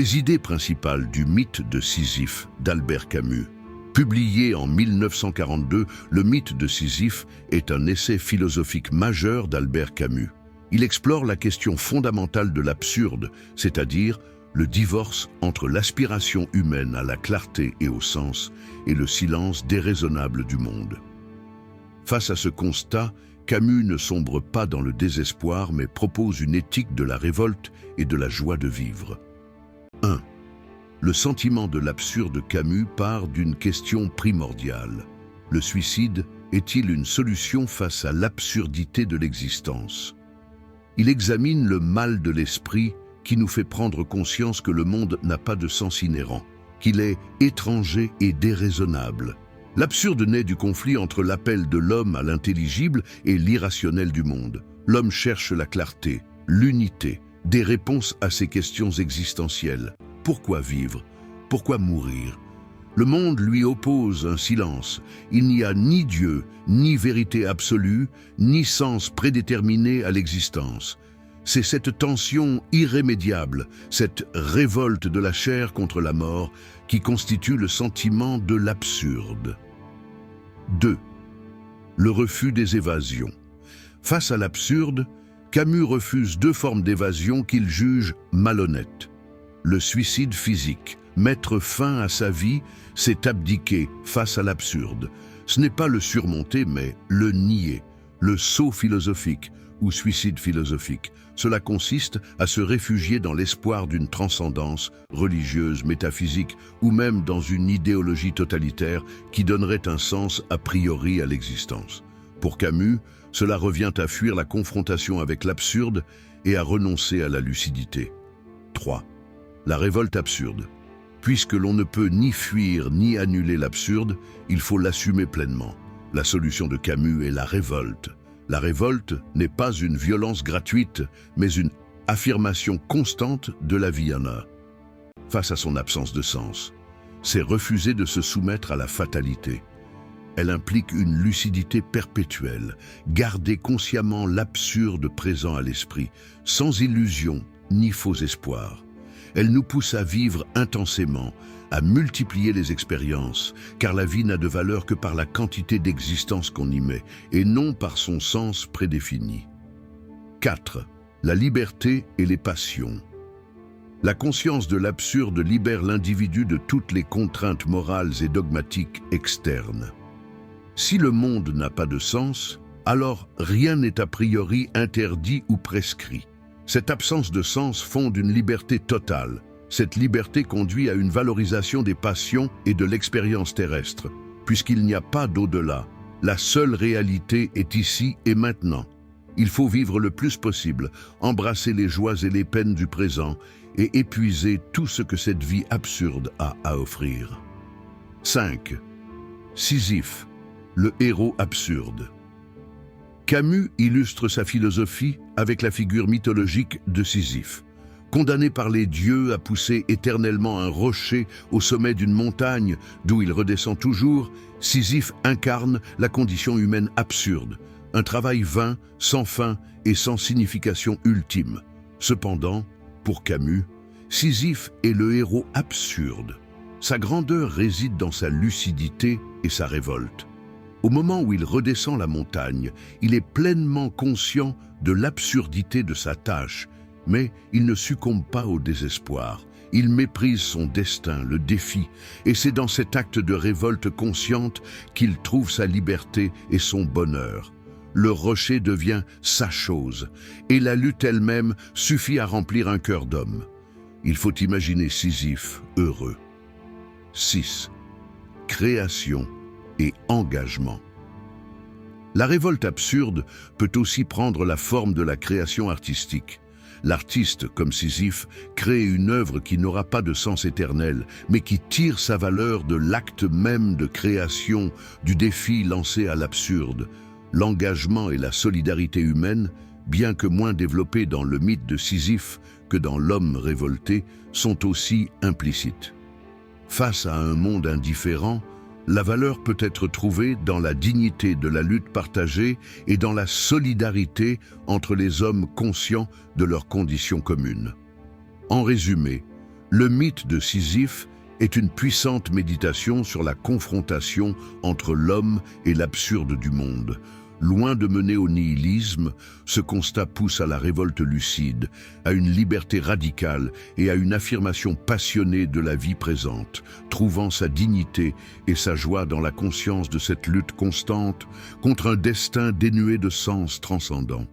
Les idées principales du mythe de Sisyphe d'Albert Camus. Publié en 1942, le mythe de Sisyphe est un essai philosophique majeur d'Albert Camus. Il explore la question fondamentale de l'absurde, c'est-à-dire le divorce entre l'aspiration humaine à la clarté et au sens et le silence déraisonnable du monde. Face à ce constat, Camus ne sombre pas dans le désespoir mais propose une éthique de la révolte et de la joie de vivre. 1. Le sentiment de l'absurde Camus part d'une question primordiale. Le suicide est-il une solution face à l'absurdité de l'existence? Il examine le mal de l'esprit qui nous fait prendre conscience que le monde n'a pas de sens inhérent, qu'il est étranger et déraisonnable. L'absurde naît du conflit entre l'appel de l'homme à l'intelligible et l'irrationnel du monde. L'homme cherche la clarté, l'unité, des réponses à ces questions existentielles. Pourquoi vivre? Pourquoi mourir? Le monde lui oppose un silence. Il n'y a ni Dieu, ni vérité absolue, ni sens prédéterminé à l'existence. C'est cette tension irrémédiable, cette révolte de la chair contre la mort, qui constitue le sentiment de l'absurde. 2. Le refus des évasions. Face à l'absurde, Camus refuse deux formes d'évasion qu'il juge malhonnêtes. Le suicide physique, mettre fin à sa vie, c'est abdiquer face à l'absurde. Ce n'est pas le surmonter, mais le nier. Le saut philosophique ou suicide philosophique. Cela consiste à se réfugier dans l'espoir d'une transcendance religieuse, métaphysique ou même dans une idéologie totalitaire qui donnerait un sens a priori à l'existence. Pour Camus, cela revient à fuir la confrontation avec l'absurde et à renoncer à la lucidité. 3. La révolte absurde. Puisque l'on ne peut ni fuir ni annuler l'absurde, il faut l'assumer pleinement. La solution de Camus est la révolte. La révolte n'est pas une violence gratuite, mais une affirmation constante de la vie en un. Face à son absence de sens, c'est refuser de se soumettre à la fatalité. Elle implique une lucidité perpétuelle, garder consciemment l'absurde présent à l'esprit, sans illusion ni faux espoir. Elle nous pousse à vivre intensément, à multiplier les expériences, car la vie n'a de valeur que par la quantité d'existence qu'on y met, et non par son sens prédéfini. 4. La liberté et les passions. La conscience de l'absurde libère l'individu de toutes les contraintes morales et dogmatiques externes. Si le monde n'a pas de sens, alors rien n'est a priori interdit ou prescrit. Cette absence de sens fonde une liberté totale. Cette liberté conduit à une valorisation des passions et de l'expérience terrestre. Puisqu'il n'y a pas d'au-delà, la seule réalité est ici et maintenant. Il faut vivre le plus possible, embrasser les joies et les peines du présent et épuiser tout ce que cette vie absurde a à offrir. 5. Sisyphe, le héros absurde. Camus illustre sa philosophie avec la figure mythologique de Sisyphe. Condamné par les dieux à pousser éternellement un rocher au sommet d'une montagne d'où il redescend toujours, Sisyphe incarne la condition humaine absurde, un travail vain, sans fin et sans signification ultime. Cependant, pour Camus, Sisyphe est le héros absurde. Sa grandeur réside dans sa lucidité et sa révolte. Au moment où il redescend la montagne, il est pleinement conscient de l'absurdité de sa tâche, mais il ne succombe pas au désespoir. Il méprise son destin, le défi, et c'est dans cet acte de révolte consciente qu'il trouve sa liberté et son bonheur. Le rocher devient sa chose, et la lutte elle-même suffit à remplir un cœur d'homme. Il faut imaginer Sisyphe heureux. 6. Création et engagement. La révolte absurde peut aussi prendre la forme de la création artistique. L'artiste, comme Sisyphe, crée une œuvre qui n'aura pas de sens éternel, mais qui tire sa valeur de l'acte même de création, du défi lancé à l'absurde. L'engagement et la solidarité humaine, bien que moins développés dans le mythe de Sisyphe que dans l'homme révolté, sont aussi implicites. Face à un monde indifférent, la valeur peut être trouvée dans la dignité de la lutte partagée et dans la solidarité entre les hommes conscients de leurs conditions communes. En résumé, Le mythe de Sisyphe est une puissante méditation sur la confrontation entre l'homme et l'absurde du monde. Loin de mener au nihilisme, ce constat pousse à la révolte lucide, à une liberté radicale et à une affirmation passionnée de la vie présente, trouvant sa dignité et sa joie dans la conscience de cette lutte constante contre un destin dénué de sens transcendant.